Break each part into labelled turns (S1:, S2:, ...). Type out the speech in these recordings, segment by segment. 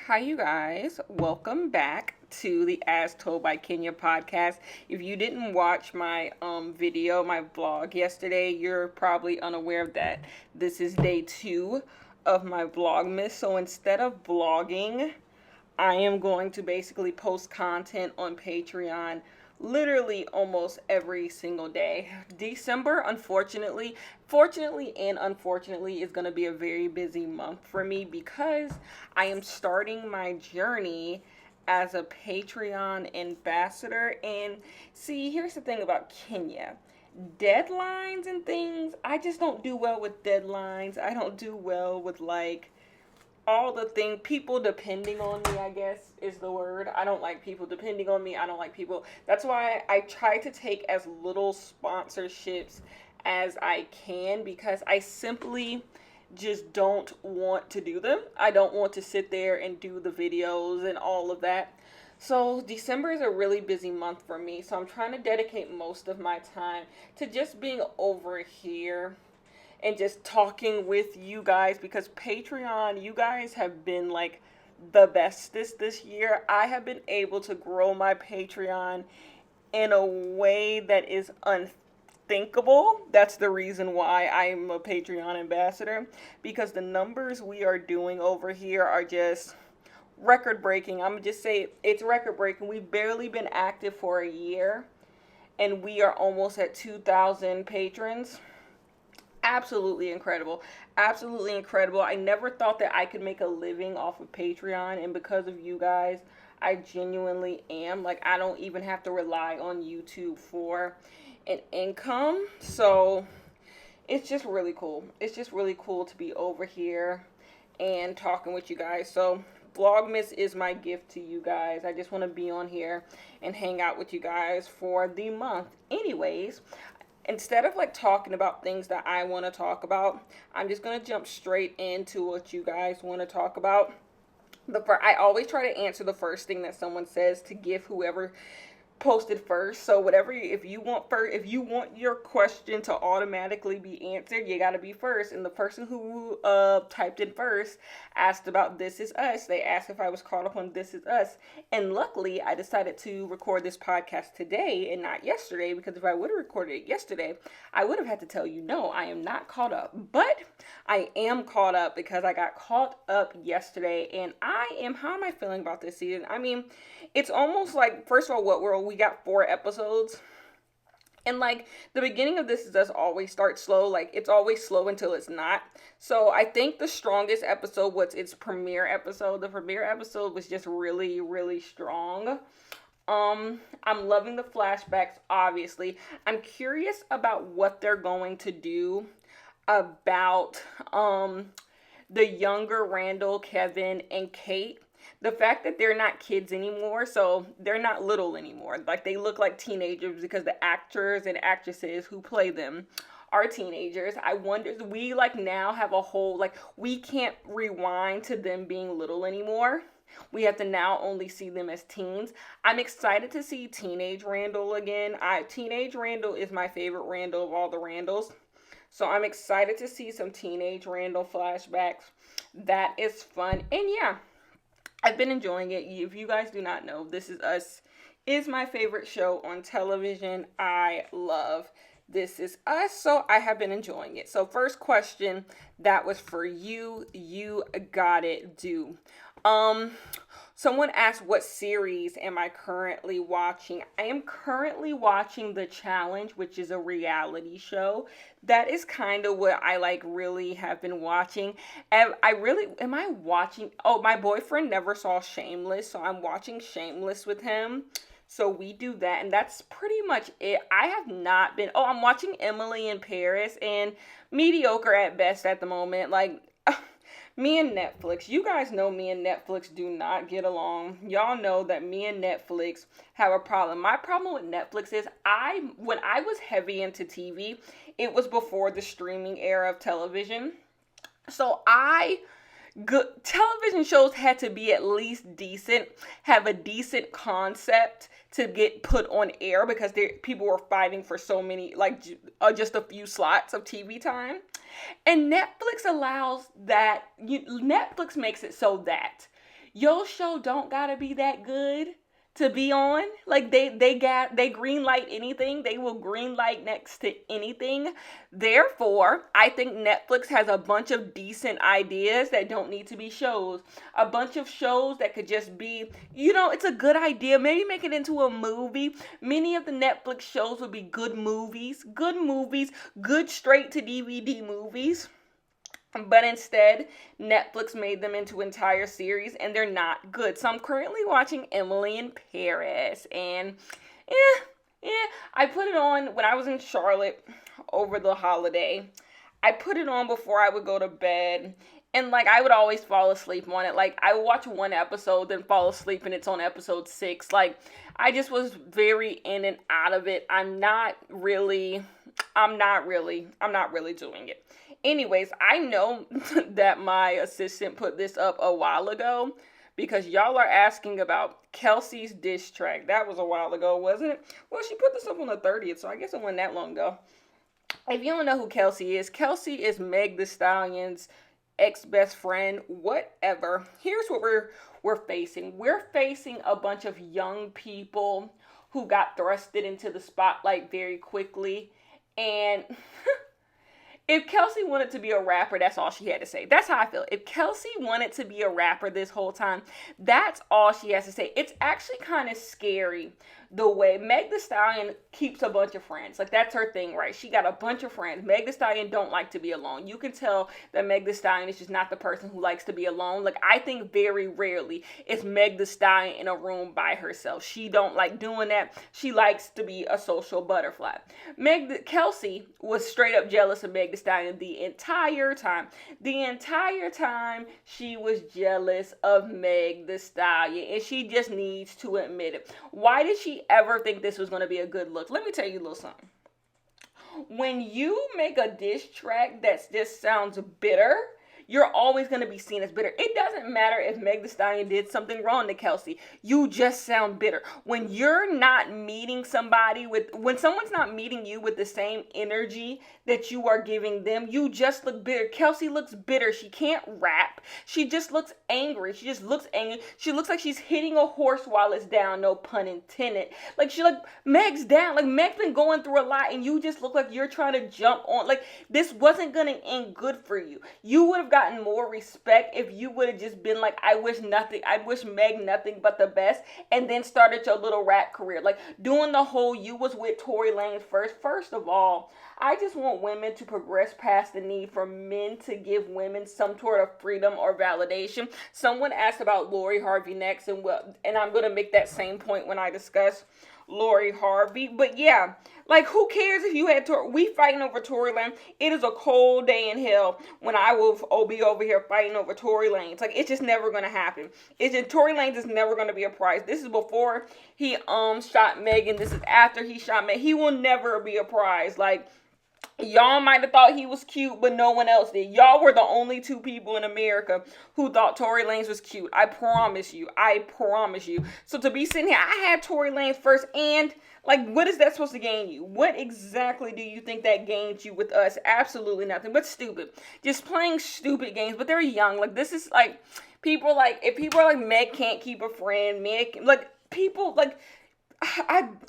S1: Hi, you guys. Welcome back to the As Told by Kenya podcast. If you didn't watch my video, my vlog yesterday, you're probably unaware of that. This is day 2 of my Vlogmas. So instead of vlogging, I am going to basically post content on Patreon literally almost every single day. December, fortunately and unfortunately, is going to be a very busy month for me because I am starting my journey as a Patreon ambassador. And see, here's the thing about Kenya. Deadlines and things, I just don't do well with deadlines. I don't do well with all the thing people depending on me, I guess is the word. I don't like people depending on me. I don't like people. That's why I try to take as little sponsorships as I can because I simply just don't want to do them. I don't want to sit there and do the videos and all of that. So December is a really busy month for me. So I'm trying to dedicate most of my time to just being over here and just talking with you guys because Patreon, you guys have been like the bestest this year. I have been able to grow my Patreon in a way that is unthinkable. That's the reason why I'm a Patreon ambassador, because the numbers we are doing over here are just record breaking. I'm gonna just say it's record breaking. We've barely been active for a year and we are almost at 2,000 patrons. Absolutely incredible. Absolutely incredible. I never thought that I could make a living off of Patreon, and because of you guys, I genuinely am. Like, I don't even have to rely on YouTube for an income. So, it's just really cool. It's just really cool to be over here and talking with you guys. So, Vlogmas is my gift to you guys. I just want to be on here and hang out with you guys for the month. Anyways, instead of talking about things that I want to talk about, I'm just going to jump straight into what you guys want to talk about. I always try to answer the first thing that someone says to give whoever posted first. So whatever, if you want your question to automatically be answered, you got to be first. And the person who typed in first asked about This Is Us. They asked if I was caught up on This Is Us, and luckily I decided to record this podcast today and not yesterday, because if I would have recorded it yesterday, I would have had to tell you, no, I am not caught up. But I am caught up because I got caught up yesterday, and how am I feeling about this season? I mean, it's almost like, first of all, we got 4 episodes. And the beginning of This Is Us always starts slow. It's always slow until it's not. So I think the strongest episode was its premiere episode. The premiere episode was just really, really strong. I'm loving the flashbacks, obviously. I'm curious about what they're going to do about the younger Randall, Kevin, and Kate. The fact that they're not kids anymore, so they're not little anymore. They look like teenagers because the actors and actresses who play them are teenagers. I wonder, we now have a whole, we can't rewind to them being little anymore. We have to now only see them as teens. I'm excited to see teenage Randall again. Teenage Randall is my favorite Randall of all the Randalls. So I'm excited to see some teenage Randall flashbacks. That is fun. And yeah, I've been enjoying it. If you guys do not know, This Is Us is my favorite show on television. I love This Is Us, so I have been enjoying it. So first question, that was for you. You got it, do. Someone asked, what series am I currently watching? I am currently watching The Challenge, which is a reality show. That is kind of what I really have been watching. And am I watching? Oh, my boyfriend never saw Shameless, so I'm watching Shameless with him. So we do that, and that's pretty much it. I have not been, I'm watching Emily in Paris, and mediocre at best at the moment. Me and Netflix, you guys know me and Netflix do not get along. Y'all know that me and Netflix have a problem. My problem with Netflix is when I was heavy into TV, it was before the streaming era of television. So television shows had to be at least decent, have a decent concept to get put on air, because people were fighting for so many, just a few slots of TV time. And Netflix allows that. Netflix makes it so that Your show don't gotta be that good to be on. Like they green light anything. They will green light next to anything. Therefore, I think Netflix has a bunch of decent ideas that don't need to be shows. A bunch of shows that could just be, it's a good idea. Maybe make it into a movie. Many of the Netflix shows would be good movies. Good movies, good straight to DVD movies. But instead, Netflix made them into entire series and they're not good. So I'm currently watching Emily in Paris. And I put it on when I was in Charlotte over the holiday. I put it on before I would go to bed. And like I would always fall asleep on it. Like I would watch one episode, then fall asleep and it's on episode 6. Like I just was very in and out of it. I'm not really doing it. Anyways, I know that my assistant put this up a while ago because y'all are asking about Kelsey's diss track. That was a while ago, wasn't it? Well, she put this up on the 30th, so I guess it wasn't that long ago. If you don't know who Kelsey is Meg Thee Stallion's ex-best friend, whatever. Here's what we're facing. We're facing a bunch of young people who got thrusted into the spotlight very quickly. And if Kelsey wanted to be a rapper, that's all she had to say. That's how I feel. If Kelsey wanted to be a rapper this whole time, that's all she has to say. It's actually kind of scary the way Meg Thee Stallion keeps a bunch of friends. Like, that's her thing, right? She got a bunch of friends. Meg Thee Stallion don't like to be alone. You can tell that Meg Thee Stallion is just not the person who likes to be alone. Like, I think very rarely is Meg Thee Stallion in a room by herself. She don't like doing that. She likes to be a social butterfly. Kelsey was straight up jealous of Meg Thee Stallion the entire time. The entire time she was jealous of Meg Thee Stallion, and she just needs to admit it. Why did she ever think this was going to be a good look? Let me tell you a little something. When you make a diss track that just sounds bitter, you're always going to be seen as bitter. It doesn't matter if Meg Thee Stallion did something wrong to Kelsey. You just sound bitter. When you're not meeting somebody when someone's not meeting you with the same energy that you are giving them, you just look bitter. Kelsey looks bitter. She can't rap. She just looks angry. She just looks angry. She looks like she's hitting a horse while it's down, no pun intended. Meg's down. Like, Meg's been going through a lot and you just look like you're trying to jump on. Like, this wasn't going to end good for you. You would have gotten more respect if you would have just been like, I wish Meg nothing but the best, and then started your little rap career. Like, doing the whole you was with Tory Lanez first of all, I just want women to progress past the need for men to give women some sort of freedom or validation. Someone asked about Lori Harvey next, and I'm going to make that same point when I discuss Lori Harvey. But yeah, like, who cares if you had we fighting over Tory Lanez? It is a cold day in hell when I will be over here fighting over Tory Lanez. Like, it's just never gonna happen. Tory Lanez is never gonna be a prize. This is before he shot Megan. This is after he shot Megan. He will never be a prize. Like, y'all might have thought he was cute, but no one else did. Y'all were the only two people in America who thought Tory Lanez was cute. I promise you. So to be sitting here, I had Tory Lanez first, and like, what is that supposed to gain you? What exactly do you think that gains you with us? Absolutely nothing, but stupid. Just playing stupid games, but they're young. Like, this is like, if people are like, Meg can't keep a friend,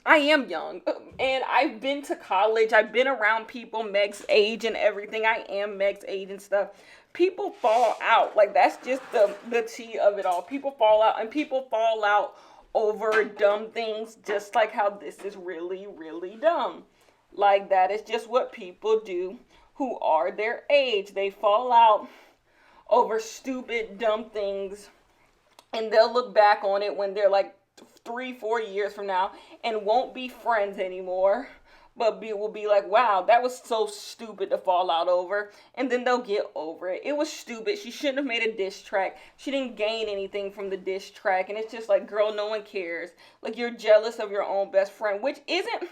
S1: I am young, and I've been to college. I've been around people Meg's age and everything. I am Meg's age and stuff. People fall out. Like, that's just the tea of it all. People fall out, and people fall out over dumb things, just like how this is really, really dumb. Like, that is just what people do who are their age. They fall out over stupid, dumb things, and they'll look back on it when they're like 3-4 years from now and won't be friends anymore, but will be like, wow, that was so stupid to fall out over, and then they'll get over it. It was stupid. She shouldn't have made a diss track. She didn't gain anything from the diss track, and it's just like, girl, no one cares. Like, you're jealous of your own best friend, which isn't.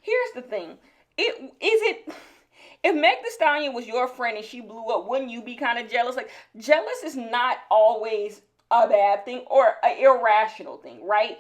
S1: Here's the thing. If Meg Thee Stallion was your friend and she blew up, wouldn't you be kind of jealous? Like, jealous is not always a bad thing or an irrational thing, right?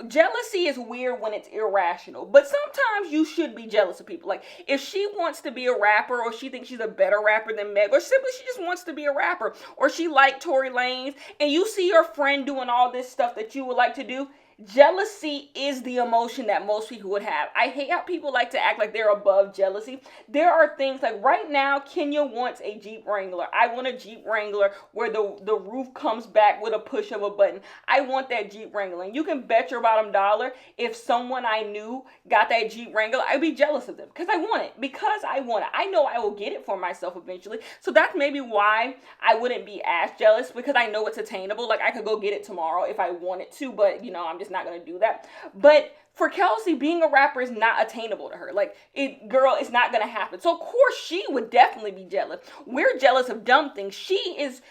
S1: jealousy is weird when it's irrational, but sometimes you should be jealous of people. Like, if she wants to be a rapper, or she thinks she's a better rapper than Meg, or simply she just wants to be a rapper, or she liked Tory Lanez, and you see your friend doing all this stuff that you would like to do, jealousy is the emotion that most people would have. I hate how people like to act like they're above jealousy. There are things like right now, Kenya wants a Jeep Wrangler. I want a Jeep Wrangler where the roof comes back with a push of a button. I want that Jeep Wrangler. And you can bet your bottom dollar if someone I knew got that Jeep Wrangler, I'd be jealous of them because I want it. Because I want it. I know I will get it for myself eventually. So that's maybe why I wouldn't be as jealous, because I know it's attainable. Like, I could go get it tomorrow if I wanted to, but I'm just not going to do that. But for Kelsey, being a rapper is not attainable to her. Like, it's not going to happen. So of course she would definitely be jealous. We're jealous of dumb things. She is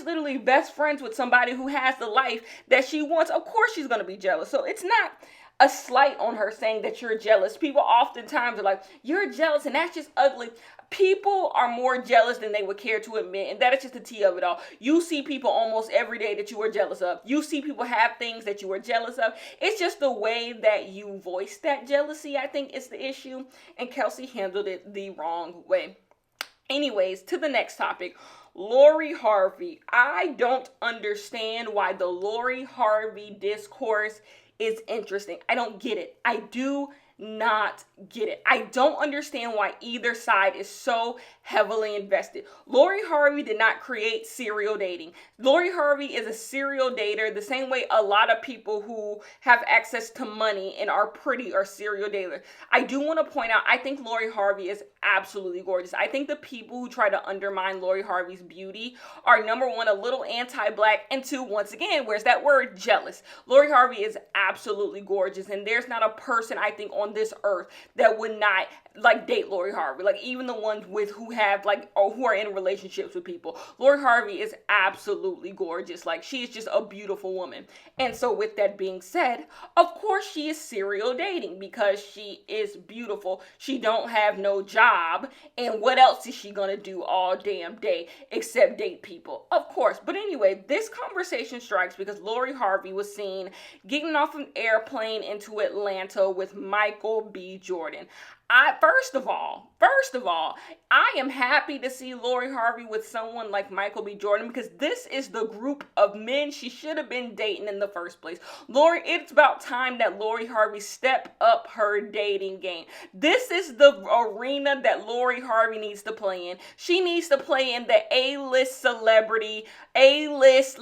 S1: literally best friends with somebody who has the life that she wants. Of course she's going to be jealous. So it's not a slight on her saying that you're jealous. People oftentimes are like, you're jealous, and that's just ugly. People are more jealous than they would care to admit, and that is just the tea of it all. You see people almost every day that you are jealous of. You see people have things that you are jealous of. It's just the way that you voice that jealousy, I think, is the issue, and Kelsey handled it the wrong way. Anyways, to the next topic. Lori Harvey. I don't understand why the Lori Harvey discourse is interesting. I don't get it. I do not get it. I don't understand why either side is so heavily invested. Lori Harvey did not create serial dating. Lori Harvey is a serial dater the same way a lot of people who have access to money and are pretty are serial daters. I do want to point out, I think Lori Harvey is absolutely gorgeous. I think the people who try to undermine Lori Harvey's beauty are, number one, a little anti-black, and two, once again, where's that word? Jealous. Lori Harvey is absolutely gorgeous, and there's not a person, I think, on this earth that would not date Lori Harvey. Like, even the ones who have or who are in relationships with people. Lori Harvey is absolutely gorgeous. Like, she is just a beautiful woman. And so with that being said, of course she is serial dating because she is beautiful. She don't have no job, and what else is she gonna do all damn day except date people? Of course. But anyway, this conversation strikes because Lori Harvey was seen getting off an airplane into Atlanta with Michael B. Jordan. First of all, I am happy to see Lori Harvey with someone like Michael B. Jordan, because this is the group of men she should have been dating in the first place. It's about time that Lori Harvey step up her dating game. This is the arena that Lori Harvey needs to play in. She needs to play in the A-list celebrity, A-list,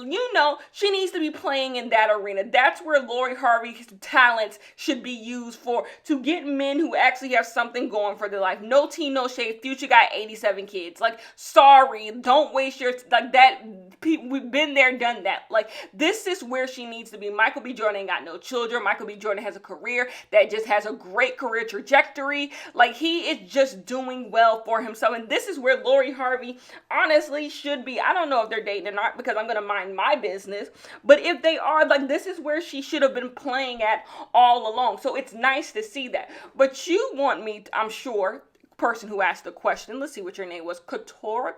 S1: she needs to be playing in that arena. That's where Lori Harvey's talents should be used for, to get men who actually have something going for their life. No tea, no shade. Future got 87 kids. Sorry, don't waste your that. We've been there, done that. This is where she needs to be. Michael B. Jordan ain't got no children. Michael B. Jordan has a career that just has a great career trajectory. He is just doing well for himself, and this is where Lori Harvey honestly should be. I don't know if they're dating or not, because I'm gonna mind my business. But if they are, this is where she should have been playing at all along. So it's nice to see that. But you want me, I'm sure, person who asked the question, let's see what your name was, Katora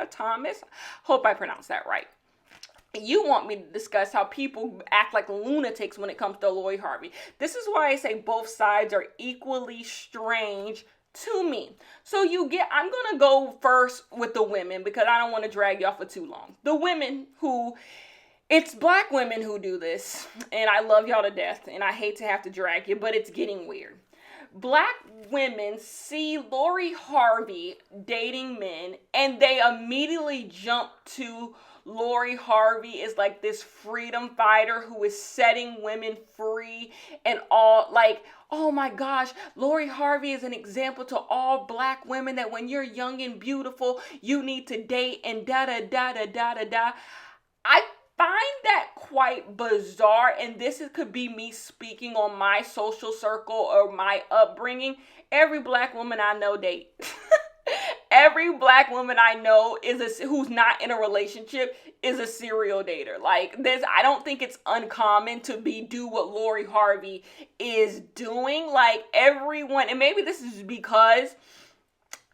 S1: Thomas, hope I pronounced that right. You want me to discuss how people act like lunatics when it comes to Lori Harvey. This is why I say both sides are equally strange to me. So I'm going to go first with the women, because I don't want to drag y'all for too long. The women it's black women who do this, and I love y'all to death, and I hate to have to drag you, but it's getting weird. Black women see Lori Harvey dating men, and they immediately jump to Lori Harvey is this freedom fighter who is setting women free and all. Oh my gosh, Lori Harvey is an example to all black women that when you're young and beautiful, you need to date and da-da-da-da-da-da-da. I find that quite bizarre, and could be me speaking on my social circle or my upbringing. Every black woman I know date. Every black woman I know who's not in a relationship is a serial dater. I don't think it's uncommon to do what Lori Harvey is doing. Everyone, and maybe this is because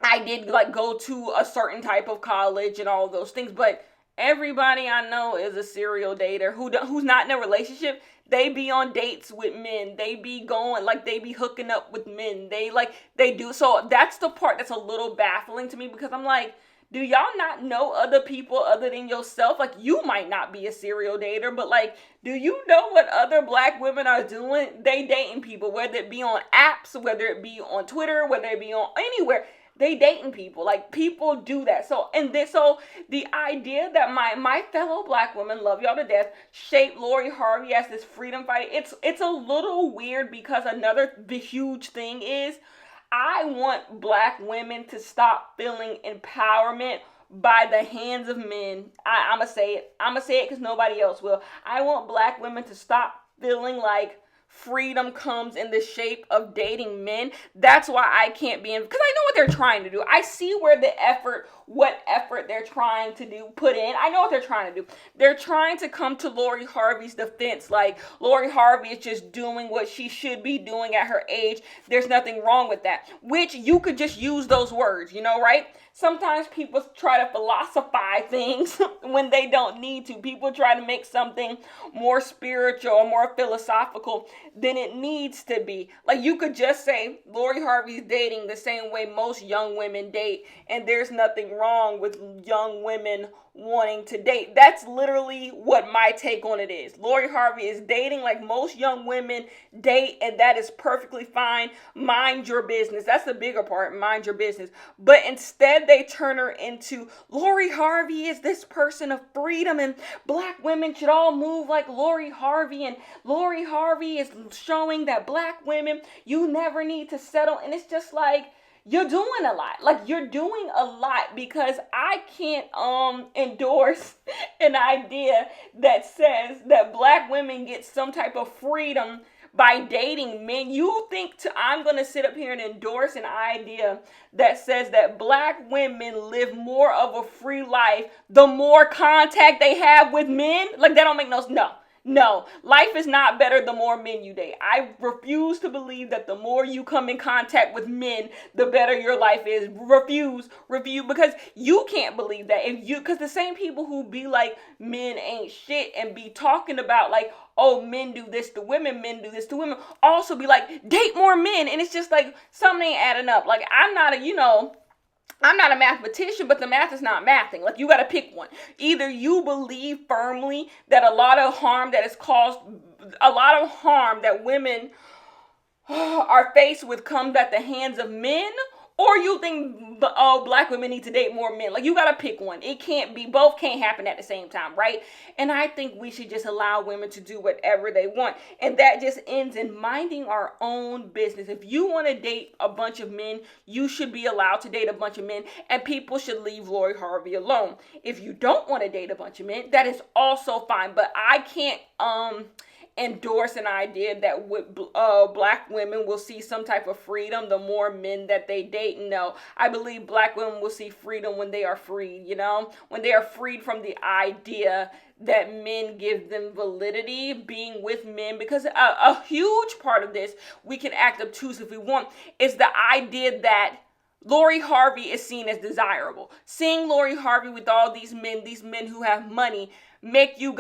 S1: I did go to a certain type of college and all of those things, but Everybody I know is a serial dater who's not in a relationship. They be on dates with men. They be going, like, they be hooking up with men. They do. So that's the part that's a little baffling to me, because I'm like, do y'all not know other people other than yourself? Like, you might not be a serial dater, but like, do you know what other black women are doing? They dating people, whether it be on apps, whether it be on Twitter, whether it be on anywhere. They dating people. Like, people do that. So the idea that my fellow black women, love y'all to death, shape Lori Harvey as this freedom fighter, it's a little weird, because another huge thing is, I want black women to stop feeling empowerment by the hands of men. I'ma say it. I'ma say it because nobody else will. I want black women to stop feeling like freedom comes in the shape of dating men. That's why I can't be in, because I know what they're trying to do. I see where what effort they're trying to put in. I know what they're trying to do. They're trying to come to Lori Harvey's defense, like Lori Harvey is just doing what she should be doing at her age. There's nothing wrong with that, which you could just use those words, right? Sometimes people try to philosophize things when they don't need to. People try to make something more spiritual or more philosophical than it needs to be. Like, you could just say Lori Harvey's dating the same way most young women date, and there's nothing wrong with young women wanting to date. That's literally what my take on it is. Lori Harvey is dating like most young women date, and that is perfectly fine. Mind your business. That's the bigger part. Mind your business. But instead, they turn her into, Lori Harvey is this person of freedom, and black women should all move like Lori Harvey, and Lori Harvey is showing that black women, you never need to settle. And it's just like, you're doing a lot. Like, you're doing a lot, because I can't endorse an idea that says that black women get some type of freedom by dating men. You think I'm going to sit up here and endorse an idea that says that black women live more of a free life the more contact they have with men? Like, that don't make no, life is not better the more men you date. I refuse to believe that the more you come in contact with men, the better your life is. Refuse, because you can't believe that. Because the same people who be like, men ain't shit, and be talking about like, oh, men do this to women, men do this to women, also be like, date more men. And it's just like, something ain't adding up. Like, I'm not a mathematician, but the math is not mathing. Like, you got to pick one. Either you believe firmly that a lot of harm that women are faced with comes at the hands of men, or you think, black women need to date more men. Like, you got to pick one. It can't be, both can't happen at the same time, right? And I think we should just allow women to do whatever they want. And that just ends in minding our own business. If you want to date a bunch of men, you should be allowed to date a bunch of men, and people should leave Lori Harvey alone. If you don't want to date a bunch of men, that is also fine. But I can't, endorse an idea that black women will see some type of freedom the more men that they date. No, I believe black women will see freedom when they are freed, when they are freed from the idea that men give them validity being with men. Because a huge part of this, we can act obtuse if we want, is the idea that Lori Harvey is seen as desirable. Seeing Lori Harvey with all these men who have money, make you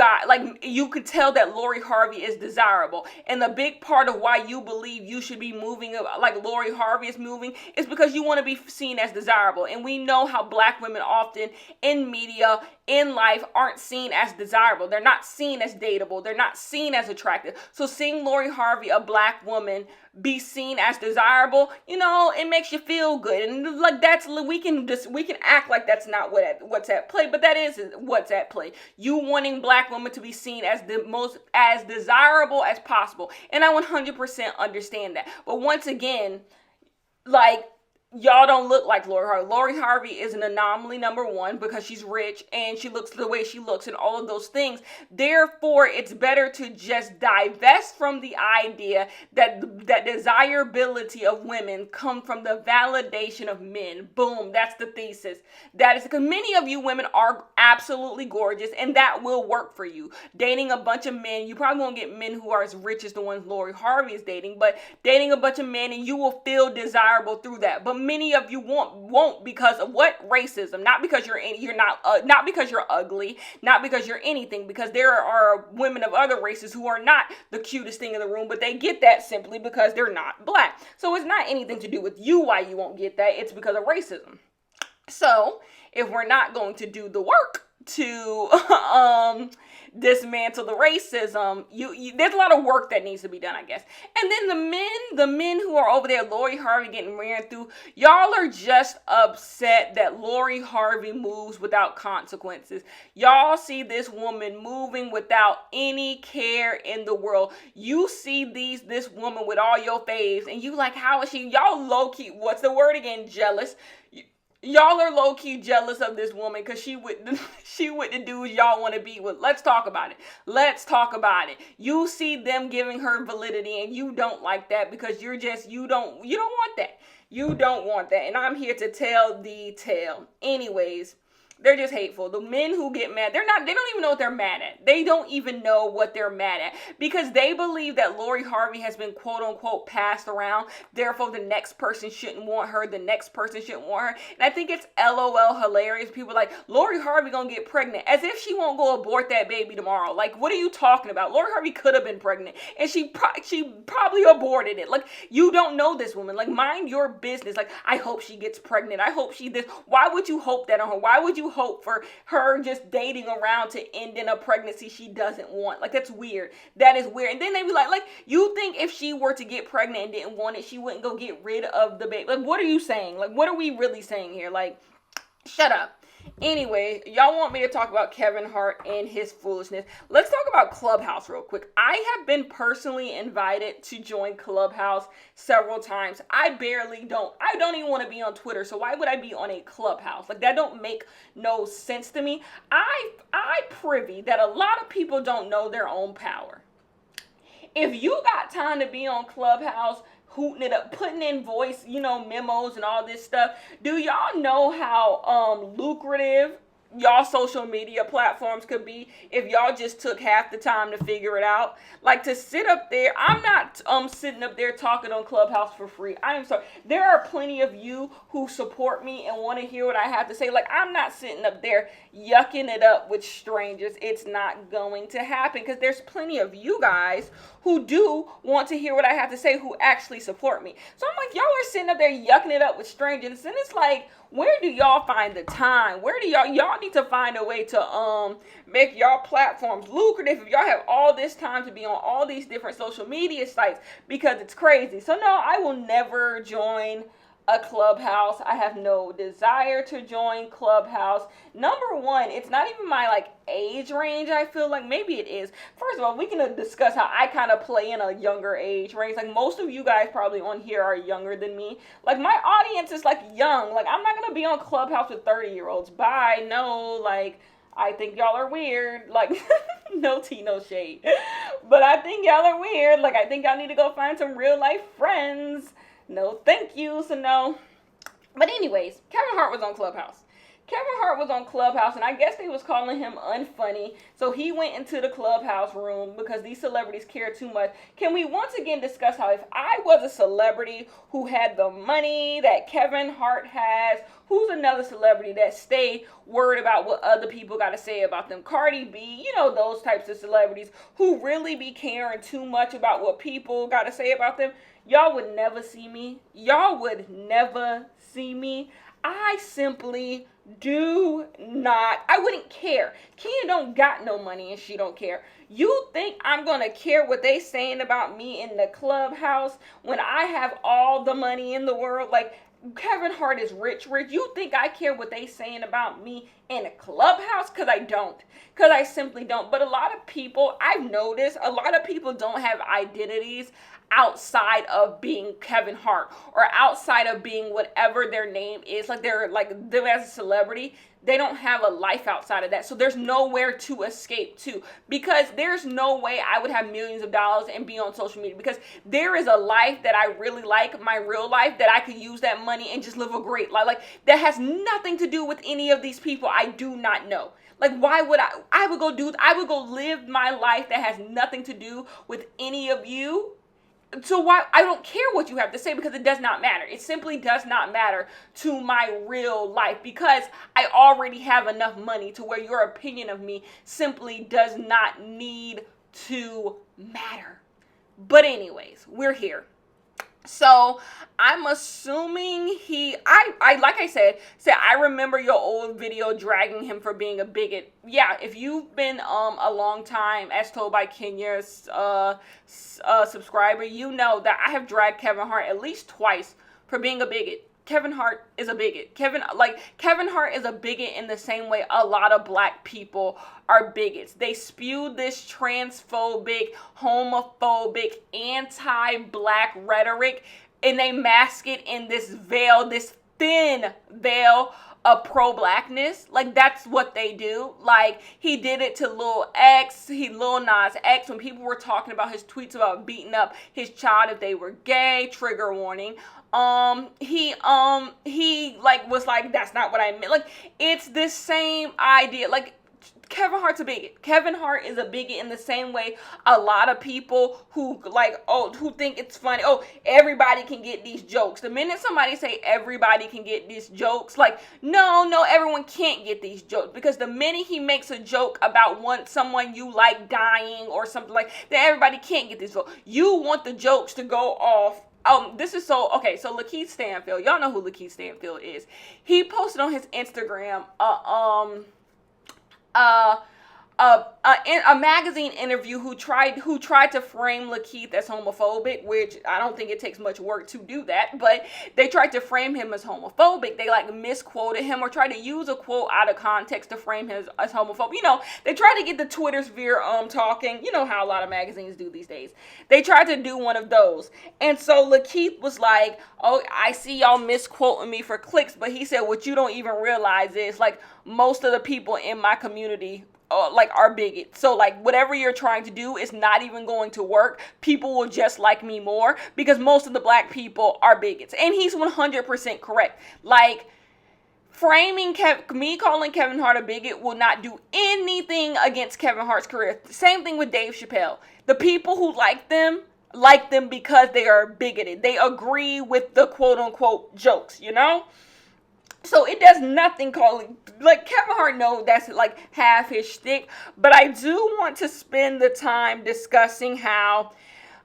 S1: you could tell that Lori Harvey is desirable. And the big part of why you believe you should be moving like Lori Harvey is moving is because you want to be seen as desirable. And we know how black women often in media, in life, aren't seen as desirable. They're not seen as dateable. They're not seen as attractive. So seeing Lori Harvey, a black woman, be seen as desirable, it makes you feel good. And like, we can act like that's not what's at play, but that is what's at play. You wanting black women to be seen as the most as desirable as possible. And I 100% understand that. But once again, like, y'all don't look like Lori Harvey. Lori Harvey is an anomaly, number one, because she's rich and she looks the way she looks and all of those things. Therefore, it's better to just divest from the idea that desirability of women come from the validation of men. Boom, that's the thesis. That is because many of you women are absolutely gorgeous, and that will work for you. Dating a bunch of men, you probably won't get men who are as rich as the ones Lori Harvey is dating, but dating a bunch of men and you will feel desirable through that. But many of you won't because of what? Racism. Not because not because you're ugly, not because you're anything, because there are women of other races who are not the cutest thing in the room, but they get that simply because they're not black. So it's not anything to do with you why you won't get that. It's because of racism. So if we're not going to do the work to dismantle the racism, there's a lot of work that needs to be done, I guess. And then the men who are over there, Lori Harvey getting ran through, y'all are just upset that Lori Harvey moves without consequences. Y'all see this woman moving without any care in the world. You see this woman with all your faves, and you like, how is she? Y'all low-key, what's the word again? Jealous. Y'all are low-key jealous of this woman because she with the dudes y'all want to be with. Let's talk about it. You see them giving her validity and you don't like that because you don't want that. You don't want that. And I'm here to tell the tale. Anyways, they're just hateful. The men who get mad, they don't even know what they're mad at. They don't even know what they're mad at because they believe that Lori Harvey has been quote unquote passed around. Therefore, the next person shouldn't want her. The next person shouldn't want her. And I think it's LOL hilarious. People are like, Lori Harvey gonna get pregnant as if she won't go abort that baby tomorrow. Like, what are you talking about? Lori Harvey could have been pregnant and she probably aborted it. Like, you don't know this woman. Like, mind your business. Like, I hope she gets pregnant. I hope she this. Why would you hope that on her? Why would you hope for her just dating around to end in a pregnancy she doesn't want? Like, that's weird. That is weird. And then they be like, you think if she were to get pregnant and didn't want it, she wouldn't go get rid of the baby? Like, what are you saying? Like, what are we really saying here? Like, shut up. Anyway, y'all want me to talk about Kevin Hart and his foolishness. Let's talk about Clubhouse real quick. I have been personally invited to join Clubhouse several times. I don't even want to be on Twitter, so why would I be on a Clubhouse? Like, that don't make no sense to me. I privy that a lot of people don't know their own power. If you got time to be on Clubhouse, hooting it up, putting in voice, memos and all this stuff. Do y'all know how lucrative y'all social media platforms could be if y'all just took half the time to figure it out? Like, to sit up there, I'm not sitting up there talking on Clubhouse for free. I am sorry. There are plenty of you who support me and want to hear what I have to say. Like, I'm not sitting up there yucking it up with strangers. It's not going to happen because there's plenty of you guys who do want to hear what I have to say, who actually support me. So I'm like, y'all are sitting up there yucking it up with strangers, and it's like, where do y'all find the time? Where do y'all need to find a way to make y'all platforms lucrative if y'all have all this time to be on all these different social media sites, because it's crazy. So no, I will never join a Clubhouse. I have no desire to join Clubhouse. Number one, it's not even my age range. I feel like maybe it is. First of all, we can discuss how I kind of play in a younger age range. Like, most of you guys probably on here are younger than me. Like, my audience is young. Like, I'm not gonna be on Clubhouse with 30-year-olds. Bye. No, I think y'all are weird. Like, no tea, no shade. But I think y'all are weird. Like, I think y'all need to go find some real life friends. No, thank you. So no. But anyways, Kevin Hart was on Clubhouse. And I guess they was calling him unfunny. So he went into the Clubhouse room because these celebrities care too much. Can we once again discuss how if I was a celebrity who had the money that Kevin Hart has, who's another celebrity that stay worried about what other people got to say about them? Cardi B, those types of celebrities who really be caring too much about what people got to say about them. Y'all would never see me. I simply I wouldn't care. Kenya don't got no money and she don't care. You think I'm going to care what they saying about me in the Clubhouse when I have all the money in the world? Like, Kevin Hart is rich. You think I care what they saying about me in a Clubhouse? Because I don't. Because I simply don't. But a lot of people, I've noticed, a lot of people don't have identities outside of being Kevin Hart or outside of being whatever their name is. Like, they're like them as a celebrity. They don't have a life outside of that. So there's nowhere to escape to, because there's no way I would have millions of dollars and be on social media, because there is a life that I really like, my real life, that I could use that money and just live a great life. Like, that has nothing to do with any of these people I do not know. Like, why would I would go live my life that has nothing to do with any of you So why, I don't care what you have to say, because it does not matter. It simply does not matter to my real life, because I already have enough money to where your opinion of me simply does not need to matter. But anyways, we're here. So I'm assuming I like I said, I remember your old video dragging him for being a bigot. Yeah, if you've been a long time As Told by Kenya's subscriber, you know that I have dragged Kevin Hart at least twice for being a bigot. Kevin Hart is a bigot. Kevin Hart is a bigot in the same way a lot of black people are bigots. They spew this transphobic, homophobic, anti-black rhetoric, and they mask it in this veil, this thin veil of pro-blackness. Like, that's what they do. Like, he did it to Lil Nas X, when people were talking about his tweets about beating up his child if they were gay, trigger warning. He like was like, that's not what I meant. Like, it's this same idea. Like, Kevin Hart's a bigot. Kevin Hart is a bigot in the same way a lot of people who who think it's funny. Oh, everybody can get these jokes. The minute somebody say everybody can get these jokes, like, no, everyone can't get these jokes, because the minute he makes a joke about someone you like dying or something like that, everybody can't get these jokes. You want the jokes to go off. This is so, okay, so Lakeith Stanfield, y'all know who Lakeith Stanfield is. He posted on his Instagram, a magazine interview who tried to frame Lakeith as homophobic, which I don't think it takes much work to do that, but they tried to frame him as homophobic. They like misquoted him or tried to use a quote out of context to frame him as homophobic. You know, they tried to get the Twitter sphere talking. You know how a lot of magazines do these days. They tried to do one of those. And so Lakeith was like, oh, I see y'all misquoting me for clicks, but he said what you don't even realize is, like, most of the people in my community are bigots. So, like, whatever you're trying to do is not even going to work. People will just like me more because most of the black people are bigots. And he's 100% correct. Like, me calling Kevin Hart a bigot will not do anything against Kevin Hart's career. Same thing with Dave Chappelle. The people who like them because they are bigoted. They agree with the quote-unquote jokes, you know? So it does nothing calling, like, Kevin Hart knows that's like half his shtick, but I do want to spend the time discussing how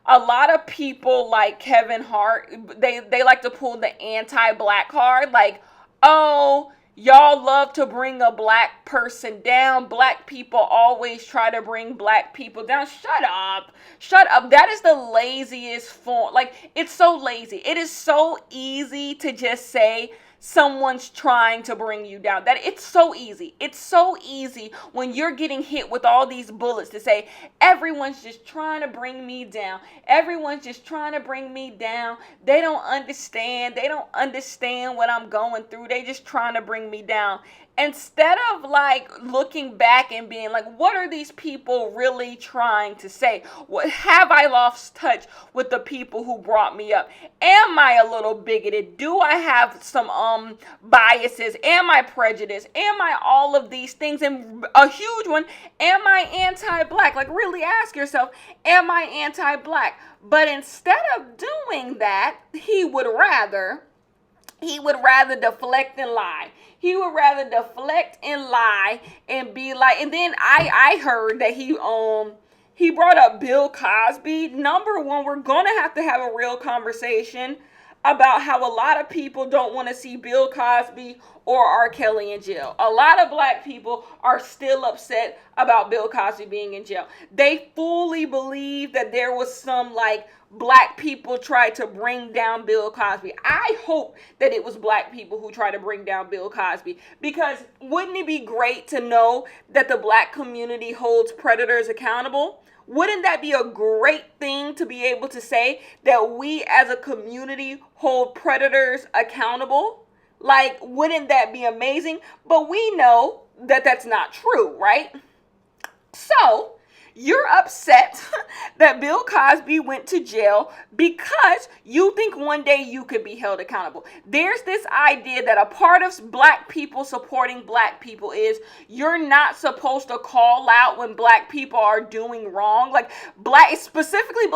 S1: a lot of people like Kevin Hart, they like to pull the anti-black card, like, oh, y'all love to bring a black person down. Black people always try to bring black people down. Shut up. That is the laziest form. Like, it's so lazy. It is so easy to just say someone's trying to bring you down. That it's so easy. It's so easy when you're getting hit with all these bullets to say, everyone's just trying to bring me down. Everyone's just trying to bring me down. They don't understand. They don't understand what I'm going through. They just trying to bring me down. Instead of like looking back and being like, what are these people really trying to say? What have I lost touch with the people who brought me up? Am I a little bigoted? Do I have some biases? Am I prejudiced? Am I all of these things? And a huge one, am I anti-black? Like, really ask yourself, am I anti-black? But instead of doing that, he would rather deflect and lie. He would rather deflect and lie and be like, and then I heard that he brought up Bill Cosby. Number one, we're going to have a real conversation about how a lot of people don't want to see Bill Cosby or R. Kelly in jail. A lot of black people are still upset about Bill Cosby being in jail. They fully believe that there was some like black people tried to bring down Bill Cosby. I hope that it was black people who tried to bring down Bill Cosby, because wouldn't it be great to know that the black community holds predators accountable? Wouldn't that be a great thing to be able to say, that we as a community hold predators accountable? Like, wouldn't that be amazing? But we know that that's not true, right? So You're upset that Bill Cosby went to jail because you think one day you could be held accountable. There's this idea that a part of black people supporting black people is you're not supposed to call out when black people are doing wrong. Like specifically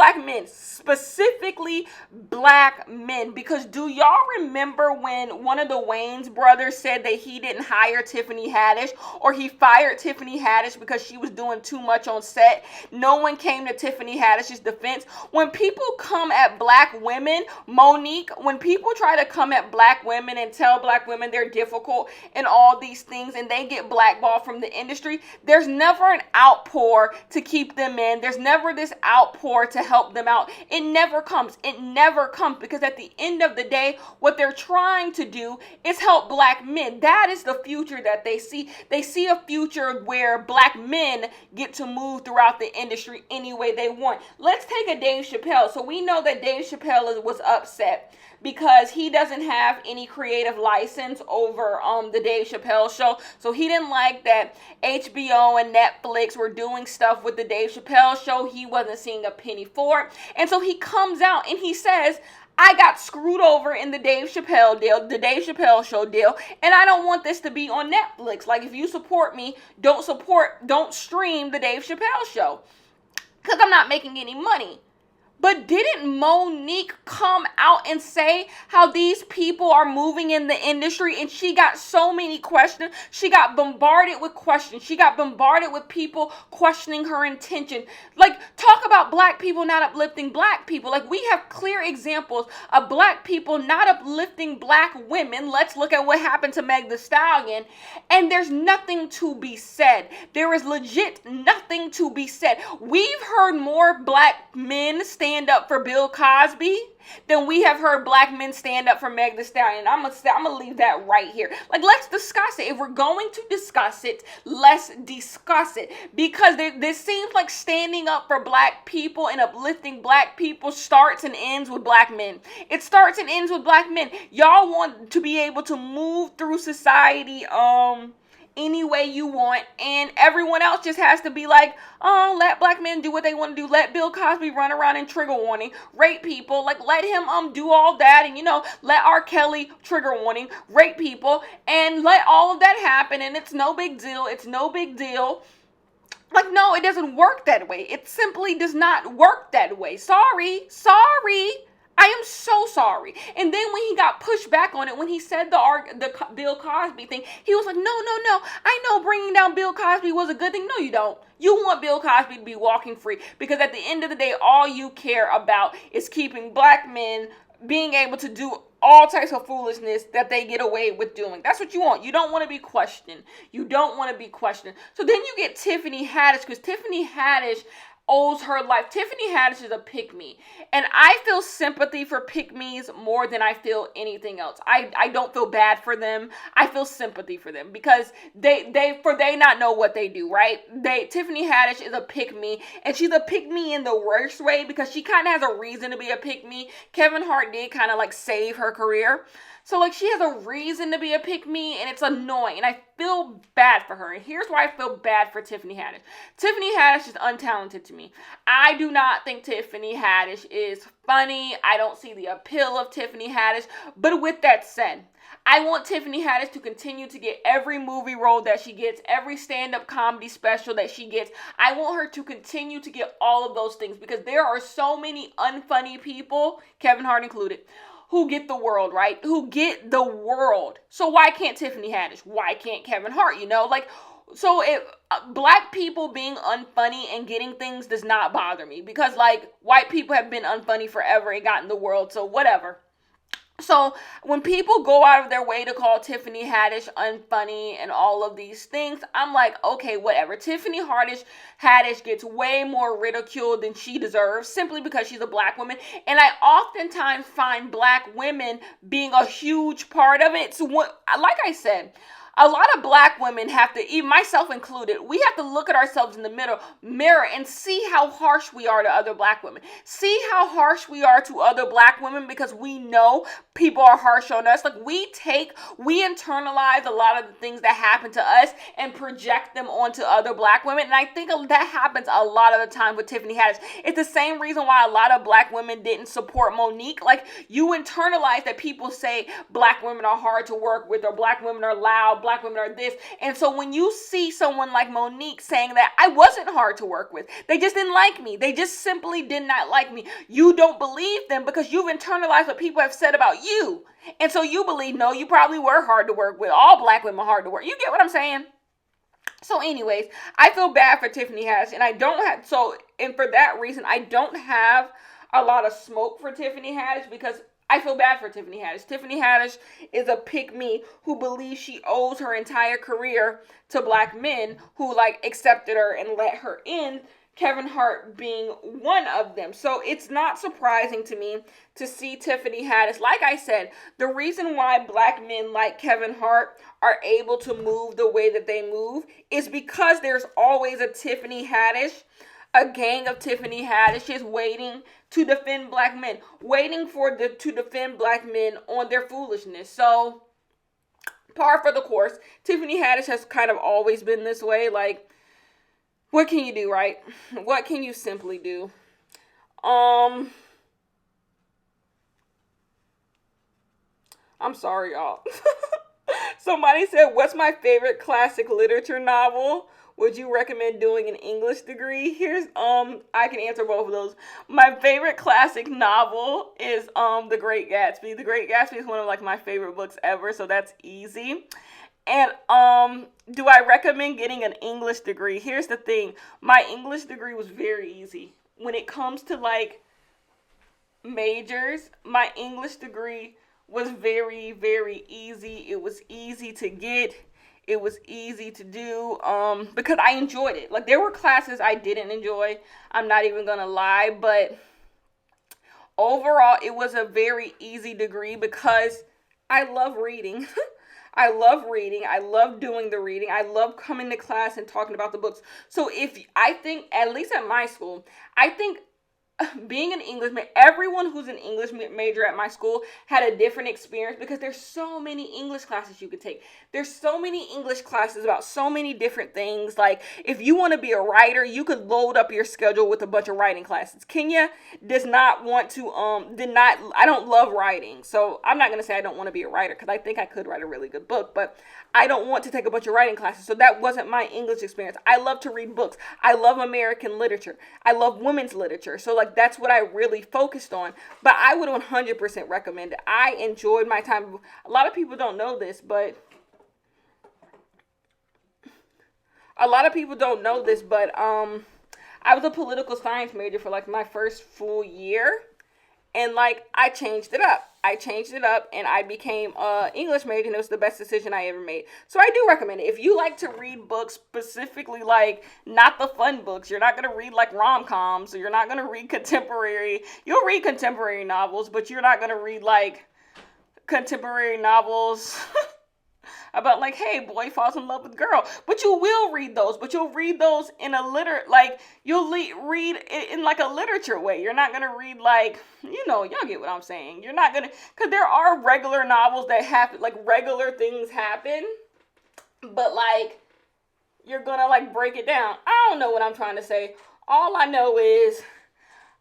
S1: black men. Because do y'all remember when one of the Wayans brothers said that he didn't hire Tiffany Haddish, or he fired Tiffany Haddish because she was doing too much on set? No one came to Tiffany Haddish's defense. When people come at black women, Monique, when people try to come at black women and tell black women they're difficult and all these things, and they get blackballed from the industry, there's never an outpour to keep them in. There's never this outpour to help them out. It never comes. It never comes, because at the end of the day, what they're trying to do is help black men. That is the future that they see. They see a future where black men get to move throughout the industry any way they want. Let's take a Dave Chappelle. So we know that Dave Chappelle was upset because he doesn't have any creative license over the Dave Chappelle show. So he didn't like that HBO and Netflix were doing stuff with the Dave Chappelle show. He wasn't seeing a penny for it. And so he comes out and he says, I got screwed over in the Dave Chappelle deal, the Dave Chappelle show deal, and I don't want this to be on Netflix. Like, if you support me, don't stream the Dave Chappelle show, because I'm not making any money. But didn't Monique come out and say how these people are moving in the industry? And she got so many questions. She got bombarded with questions. She got bombarded with people questioning her intention. Like, talk about black people not uplifting black people. Like, we have clear examples of black people not uplifting black women. Let's look at what happened to Meg Thee Stallion. And there's nothing to be said. There is legit nothing to be said. We've heard more black men stand up for Bill Cosby than we have heard black men stand up for Meg Thee Stallion. I'm gonna leave that right here. Like, let's discuss it. If we're going to discuss it, let's discuss it. Because this seems like standing up for black people and uplifting black people starts and ends with black men. It starts and ends with black men. Y'all want to be able to move through society any way you want, and everyone else just has to be like, oh, let black men do what they want to do. Let Bill Cosby run around and trigger warning, rape people. Like, let him do all that, and let R. Kelly trigger warning, rape people, and let all of that happen, and it's no big deal. It's no big deal. Like, no, it doesn't work that way. It simply does not work that way. Sorry. I am so sorry. And then when he got pushed back on it, when he said the Bill Cosby thing, he was like, no. I know bringing down Bill Cosby was a good thing. No, you don't. You want Bill Cosby to be walking free, because at the end of the day, all you care about is keeping black men being able to do all types of foolishness that they get away with doing. That's what you want. You don't want to be questioned. So then you get Tiffany Haddish, because Tiffany Haddish owes her life. Tiffany Haddish is a pick-me. And I feel sympathy for pick-me's more than I feel anything else. I don't feel bad for them. I feel sympathy for them, because they not know what they do, right? Tiffany Haddish is a pick-me, and she's a pick-me in the worst way, because she kind of has a reason to be a pick-me. Kevin Hart did kind of like save her career. So, like, she has a reason to be a pick-me, and it's annoying, and I feel bad for her. And here's why I feel bad for Tiffany Haddish. Tiffany Haddish is untalented to me. I do not think Tiffany Haddish is funny. I don't see the appeal of Tiffany Haddish. But with that said, I want Tiffany Haddish to continue to get every movie role that she gets, every stand-up comedy special that she gets. I want her to continue to get all of those things, because there are so many unfunny people, Kevin Hart included, who get the world, right? Who get the world. So why can't Tiffany Haddish? Why can't Kevin Hart? So if black people being unfunny and getting things does not bother me, because like white people have been unfunny forever and gotten the world, so whatever. So when people go out of their way to call Tiffany Haddish unfunny and all of these things, I'm like, okay, whatever. Tiffany Haddish gets way more ridiculed than she deserves, simply because she's a black woman. And I oftentimes find black women being a huge part of it. So like I said, a lot of black women have to, even myself included, we have to look at ourselves in the mirror and see how harsh we are to other black women. See how harsh we are to other black women, because we know people are harsh on us. Like we internalize a lot of the things that happen to us and project them onto other black women. And I think that happens a lot of the time with Tiffany Haddish. It's the same reason why a lot of black women didn't support Monique. Like you internalize that people say black women are hard to work with, or black women are loud, black women are this. And so when you see someone like Monique saying that I wasn't hard to work with, they just didn't like me, they just simply did not like me, you don't believe them because you've internalized what people have said about you. And so you believe, no, you probably were hard to work with. All black women are hard to work. You get what I'm saying? So anyways, I feel bad for Tiffany Haddish, and for that reason, I don't have a lot of smoke for Tiffany Haddish, because I feel bad for Tiffany Haddish. Tiffany Haddish is a pick-me who believes she owes her entire career to black men who accepted her and let her in, Kevin Hart being one of them. So it's not surprising to me to see Tiffany Haddish. Like I said, the reason why black men like Kevin Hart are able to move the way that they move is because there's always a Tiffany Haddish, a gang of Tiffany Haddishes waiting to defend black men, to defend black men on their foolishness. So, par for the course, Tiffany Haddish has kind of always been this way. Like, what can you do, right? What can you simply do? I'm sorry, y'all. Somebody said, what's my favorite classic literature novel? Would you recommend doing an English degree? Here's, I can answer both of those. My favorite classic novel is, The Great Gatsby. The Great Gatsby is one of, my favorite books ever, so that's easy. And, do I recommend getting an English degree? Here's the thing. My English degree was very easy. When it comes to, majors, my English degree was very, very easy. It was easy to get. It was easy to do, because I enjoyed it. There were classes I didn't enjoy. I'm not even gonna lie, but overall, it was a very easy degree because I love reading. I love reading. I love doing the reading. I love coming to class and talking about the books. So I think, at least at my school, I think being an English major, everyone who's an English major at my school had a different experience, because there's so many English classes you could take. There's so many English classes about so many different things. If you want to be a writer, you could load up your schedule with a bunch of writing classes. Kenya does not want to, I don't love writing. So I'm not going to say I don't want to be a writer, because I think I could write a really good book, but I don't want to take a bunch of writing classes. So that wasn't my English experience. I love to read books. I love American literature. I love women's literature. So that's what I really focused on. But I would 100% recommend it. I enjoyed my time. A lot of people don't know this, but I was a political science major for my first full year. And I changed it up. And I became an English major, and it was the best decision I ever made. So I do recommend it. If you like to read books, specifically not the fun books, you're not going to read rom-coms, or you're not going to read contemporary. You'll read contemporary novels, but you're not going to read contemporary novels about hey, boy falls in love with girl. But you will read those, but you'll read those in a you'll read it in a literature way. You're not going to read y'all get what I'm saying. You're not going to, because there are regular novels that happen, regular things happen, but you're going to break it down. I don't know what I'm trying to say. All I know is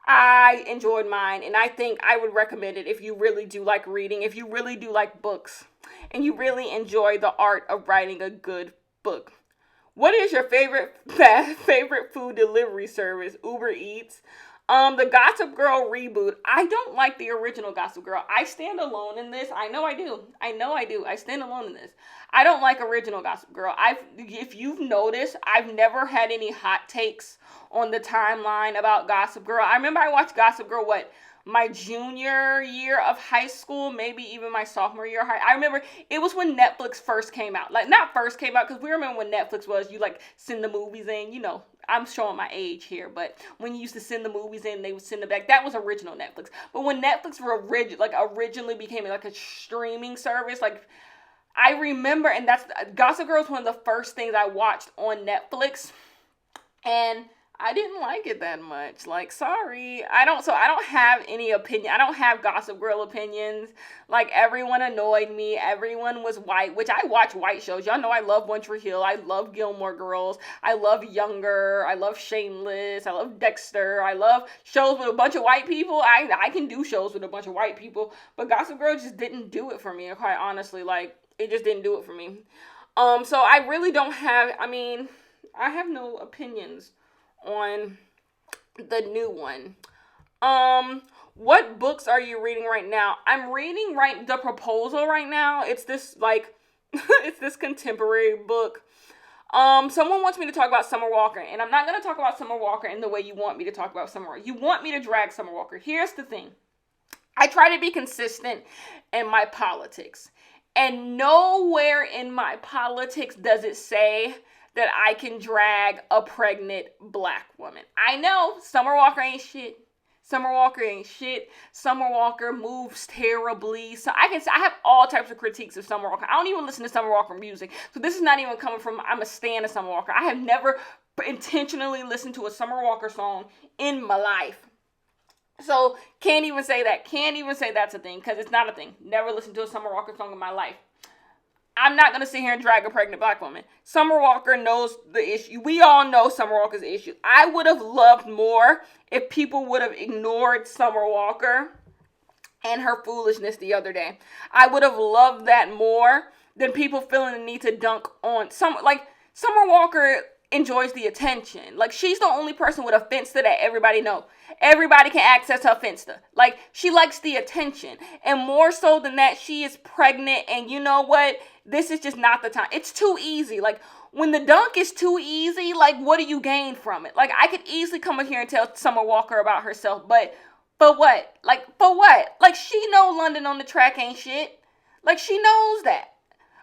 S1: I enjoyed mine, and I think I would recommend it if you really do like reading, if you really do like books, and you really enjoy the art of writing a good book. What is your favorite food delivery service? Uber Eats? The Gossip Girl reboot. I don't like the original Gossip Girl. I stand alone in this. I know I do. I stand alone in this. I don't like original Gossip Girl. If you've noticed, I've never had any hot takes on the timeline about Gossip Girl. I remember I watched Gossip Girl, my junior year of high school, maybe even my sophomore year of high. I remember it was when Netflix first came out. Not first came out, because we remember when Netflix was, you send the movies in, I'm showing my age here, but when you used to send the movies in, they would send them back. That was original Netflix. But when Netflix originally became a streaming service, I remember, and that's Gossip Girl is one of the first things I watched on Netflix, and I didn't like it that much. Like, sorry. I don't have any opinion. I don't have Gossip Girl opinions. Like, everyone annoyed me. Everyone was white, which I watch white shows. Y'all know I love One Tree Hill. I love Gilmore Girls. I love Younger. I love Shameless. I love Dexter. I love shows with a bunch of white people. I can do shows with a bunch of white people, but Gossip Girl just didn't do it for me, quite honestly. Like, it just didn't do it for me. So I really don't have, I have no opinions on the new one. What books are you reading right now? I'm reading The Proposal right now. It's this it's this contemporary book. Someone wants me to talk about Summer Walker, and I'm not going to talk about Summer Walker in the way you want me to talk about Summer Walker. You want me to drag Summer Walker. Here's the thing. I try to be consistent in my politics, and nowhere in my politics does it say that I can drag a pregnant black woman. I know Summer Walker ain't shit. Summer Walker ain't shit. Summer Walker moves terribly. So I have all types of critiques of Summer Walker. I don't even listen to Summer Walker music. So this is not even coming from, I'm a stan of Summer Walker. I have never intentionally listened to a Summer Walker song in my life. So can't even say that. Can't even say that's a thing, because it's not a thing. Never listened to a Summer Walker song in my life. I'm not going to sit here and drag a pregnant black woman. Summer Walker knows the issue. We all know Summer Walker's issue. I would have loved more if people would have ignored Summer Walker and her foolishness the other day. I would have loved that more than people feeling the need to dunk on Summer Walker enjoys the attention. Like, she's the only person with a Finsta that everybody know. Everybody can access her Finsta. Like, she likes the attention. And more so than that, she is pregnant. And you know what? This is just not the time. It's too easy. Like, when the dunk is too easy, like, what do you gain from it? Like, I could easily come in here and tell Summer Walker about herself, but for what? Like, for what? Like, she know London on the Track ain't shit. Like, she knows that.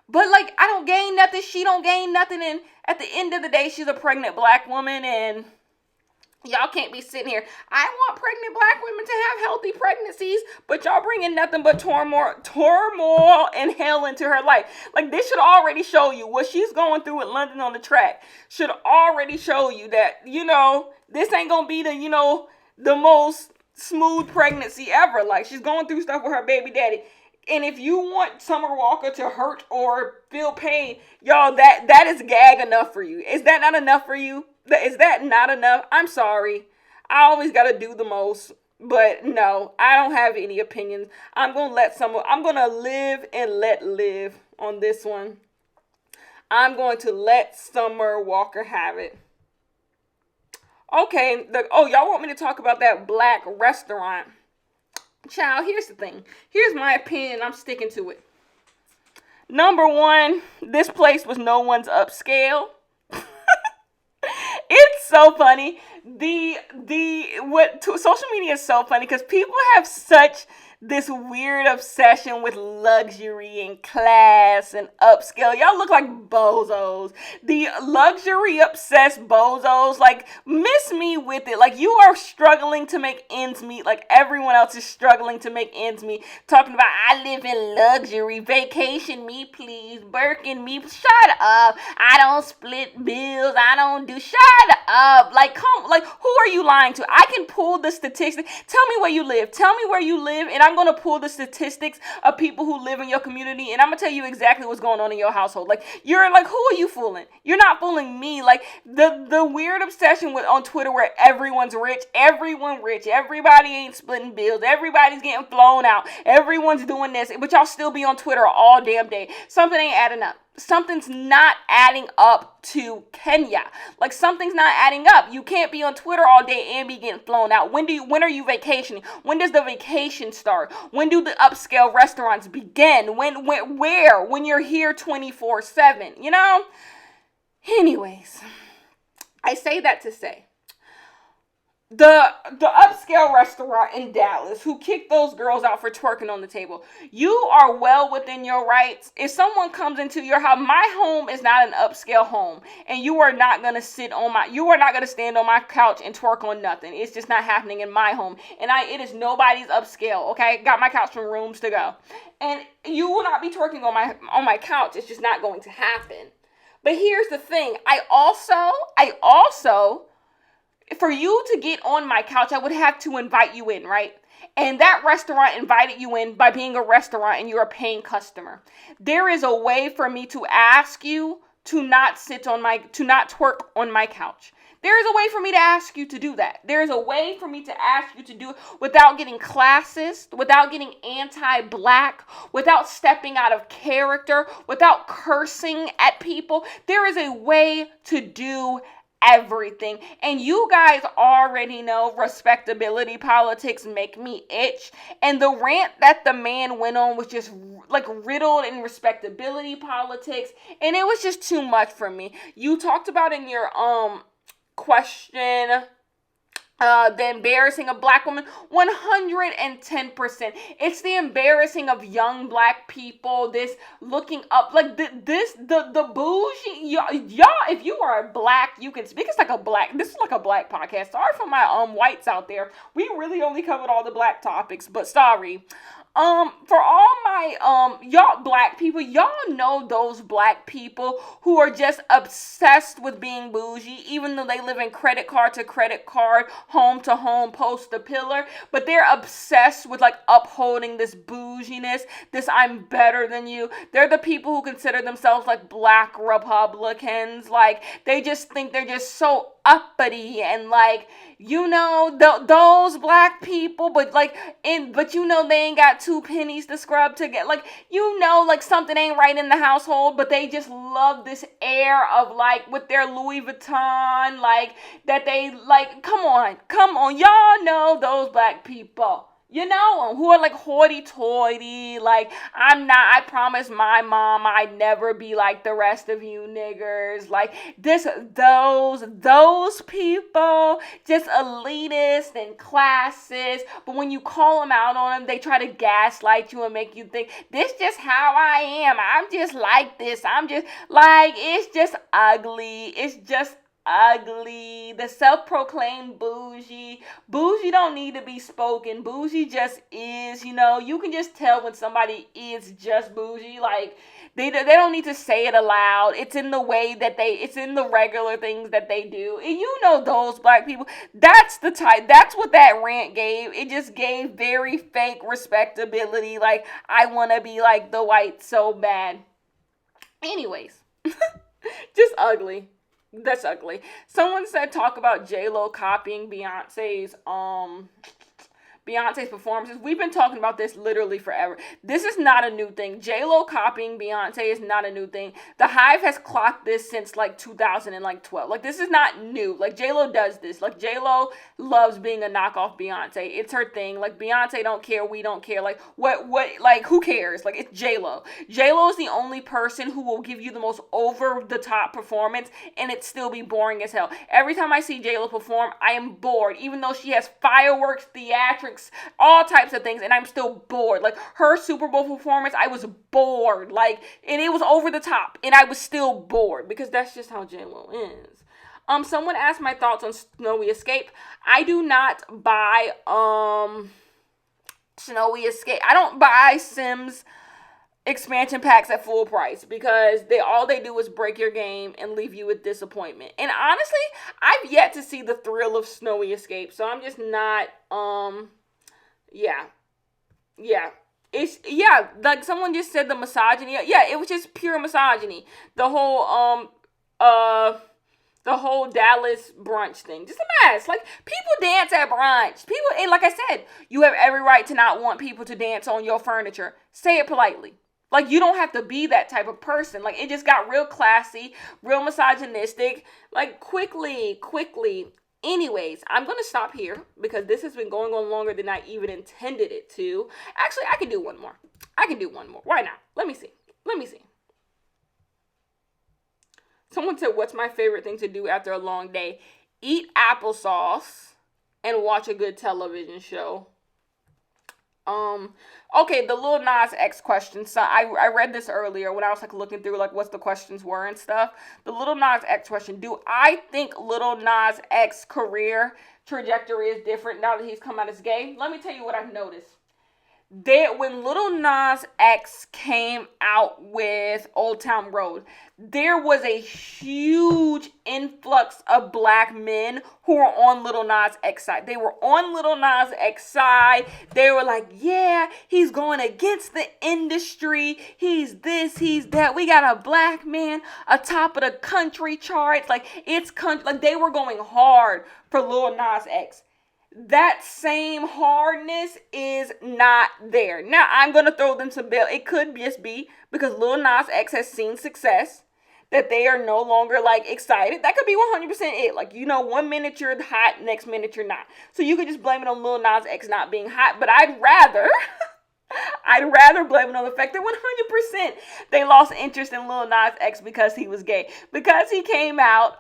S1: But, like, I don't gain nothing. She don't gain nothing. And at the end of the day, she's a pregnant black woman. And y'all can't be sitting here. I want pregnant black women to have healthy pregnancies. But y'all bringing nothing but turmoil and hell into her life. Like, this should already show you what she's going through with London on the Track. Should already show you that, this ain't going to be the most smooth pregnancy ever. Like, she's going through stuff with her baby daddy. And if you want Summer Walker to hurt or feel pain, y'all, that is gag enough for you. Is that not enough for you? Is that not enough? I'm sorry. I always got to do the most. But no, I don't have any opinions. I'm going to live and let live on this one. I'm going to let Summer Walker have it. Okay. Y'all want me to talk about that black restaurant? Child, here's the thing. Here's my opinion. I'm sticking to it. Number one, this place was no one's upscale. It's so funny. Social media is so funny because people have such this weird obsession with luxury and class and upscale. Y'all look like bozos. The luxury obsessed bozos, like, miss me with it. Like, you are struggling to make ends meet like everyone else is struggling to make ends meet. Talking about, I live in luxury, vacation me please, Birkin me. Shut up. I don't split bills. I don't do. Shut up. Like, who are you lying to? I can pull the statistics. Tell me where you live. Tell me where you live, and I'm going to pull the statistics of people who live in your community, and I'm going to tell you exactly what's going on in your household. Like, you're like, who are you fooling? You're not fooling me. Like, the weird obsession on Twitter where everyone's rich. Everyone rich. Everybody ain't splitting bills. Everybody's getting flown out. Everyone's doing this, but y'all still be on Twitter all damn day. Something ain't adding up. Something's not adding up to Kenya. Like, something's not adding up. You can't be on Twitter all day and be getting flown out. When are you vacationing? When does the vacation start? When do the upscale restaurants begin? Where? When you're here 24/7, Anyways, I say that to say, the upscale restaurant in Dallas who kicked those girls out for twerking on the table. You are well within your rights. If someone comes into your house, my home is not an upscale home, and you are not gonna stand on my couch and twerk on nothing. It's just not happening in my home, and it is nobody's upscale. Okay, got my couch from Rooms to Go, and you will not be twerking on my couch. It's just not going to happen. But here's the thing. I also for you to get on my couch, I would have to invite you in, right? And that restaurant invited you in by being a restaurant and you're a paying customer. There is a way for me to ask you to not twerk on my couch. There is a way for me to ask you to do that. There is a way for me to ask you to do it without getting classist, without getting anti-black, without stepping out of character, without cursing at people. There is a way to do everything. And you guys already know respectability politics make me itch. And the rant that the man went on was just like riddled in respectability politics. And it was just too much for me. You talked about in your question the embarrassing of black women. 110%. It's the embarrassing of young black people, this looking up, like the bougie, y'all, if you are black, you can speak. This is like a black podcast. Sorry for my whites out there. We really only covered all the black topics, but sorry. For all my y'all black people, y'all know those black people who are just obsessed with being bougie, even though they live in credit card to credit card, home to home, post to pillar, but they're obsessed with like upholding this bouginess, this I'm better than you. They're the people who consider themselves like black Republicans. Like they just think they're just so uppity and like, you know, those black people, but they ain't got 2 pennies to scrub to get, like, you know, like something ain't right in the household, but they just love this air of like with their Louis Vuitton, like that they like, come on, y'all know those black people. You know, who are like hoity-toity, like, I promise my mom I'd never be like the rest of you niggers, like, those people, just elitist and classist, but when you call them out on them, they try to gaslight you and make you think, this just how I am, I'm just like this, I'm just, like, it's just ugly, the self-proclaimed bougie don't need to be spoken. Bougie just is, you know, you can just tell when somebody is just bougie. Like they don't need to say it aloud. It's in the way that it's in the regular things that they do. And you know those black people, that's what that rant gave. It just gave very fake respectability. Like, I want to be like the whites so bad. Anyways, just ugly. That's ugly. Someone said talk about J-Lo copying Beyonce's performances. We've been talking about this literally forever. This is not a new thing. J-Lo copying Beyonce is not a new thing. The Hive has clocked this since like 2012. Like, this is not new. Like, J-Lo does this. Like, J-Lo loves being a knockoff Beyonce. It's her thing. Like, Beyonce don't care. We don't care. Like, like, who cares? Like, it's J-Lo. J-Lo is the only person who will give you the most over-the-top performance and it still be boring as hell. Every time I see J-Lo perform, I am bored. Even though she has fireworks, theatrics, all types of things, and I'm still bored. Like, her Super Bowl performance, I was bored. Like, and it was over the top, and I was still bored, because that's just how J-Lo is. Someone asked my thoughts on Snowy Escape. I do not buy, Snowy Escape. I don't buy Sims expansion packs at full price, because all they do is break your game and leave you with disappointment. And honestly, I've yet to see the thrill of Snowy Escape, so I'm just not, like someone just said the misogyny. Yeah, it was just pure misogyny. The whole Dallas brunch thing. Just a mess. Like, people dance at brunch. And like I said, you have every right to not want people to dance on your furniture. Say it politely. Like, you don't have to be that type of person. Like, it just got real classy, real misogynistic, like, quickly. Anyways, I'm going to stop here because this has been going on longer than I even intended it to. Actually, I can do one more. Why not? Let me see. Someone said, what's my favorite thing to do after a long day? Eat applesauce and watch a good television show. Okay, the Lil Nas X question. So I read this earlier when I was like looking through like what the questions were and stuff. The Lil Nas X question. Do I think Lil Nas X career trajectory is different now that he's come out as gay? Let me tell you what I've noticed. When Lil Nas X came out with Old Town Road, there was a huge influx of black men who were on Lil Nas X side. They were on Lil Nas X side. They were like, yeah, he's going against the industry. He's this, he's that. We got a black man atop of the country charts. Like, it's country. Like, they were going hard for Lil Nas X. That same hardness is not there. Now, I'm going to throw them some bill. It could just be because Lil Nas X has seen success that they are no longer, like, excited. That could be 100% it. Like, you know, 1 minute you're hot, next minute you're not. So you could just blame it on Lil Nas X not being hot. But I'd rather blame it on the fact that 100% they lost interest in Lil Nas X because he was gay. Because he came out,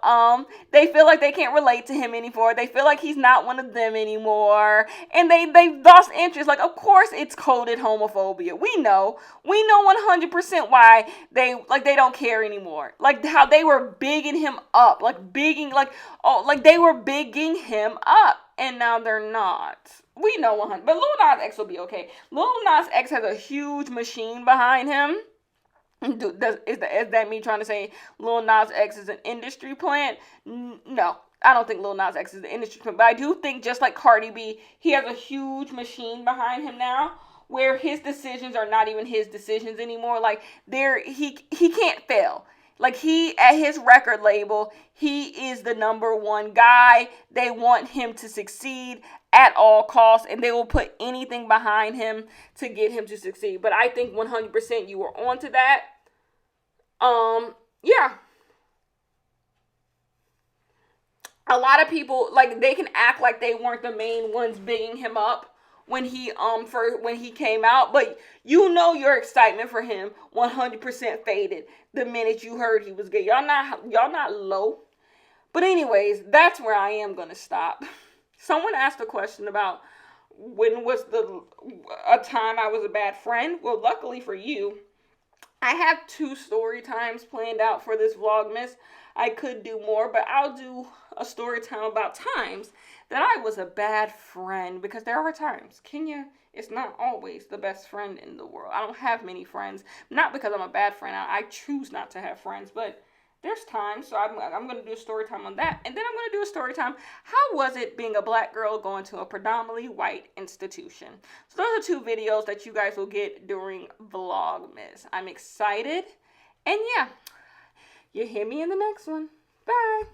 S1: they feel like they can't relate to him anymore. They feel like he's not one of them anymore. And they lost interest. Like, of course it's coded homophobia. We know 100% why they don't care anymore. Like how they were bigging him up. Like they were bigging him up. And now they're not. We know 100, but Lil Nas X will be okay. Lil Nas X has a huge machine behind him. Is that me trying to say Lil Nas X is an industry plant? No, I don't think Lil Nas X is an industry plant. But I do think, just like Cardi B, he has a huge machine behind him now, where his decisions are not even his decisions anymore. Like, he can't fail. Like, at his record label, he is the number one guy. They want him to succeed at all costs, and they will put anything behind him to get him to succeed. But I think 100% you were onto that. Yeah. A lot of people, like, they can act like they weren't the main ones bigging him up when he came out, but you know your excitement for him 100% faded the minute you heard he was gay. Y'all not low. But anyways, that's where I am gonna stop. Someone asked a question about when was a time I was a bad friend. Well, luckily for you, I have 2 story times planned out for this Vlogmas. I could do more, but I'll do a story time about times that I was a bad friend, because there are times. Kenya is not always the best friend in the world. I don't have many friends, not because I'm a bad friend. I choose not to have friends, but there's times. So I'm going to do a story time on that. And then I'm going to do a story time. How was it being a black girl going to a predominantly white institution? So those are 2 videos that you guys will get during Vlogmas. I'm excited. And yeah, you hear me in the next one. Bye.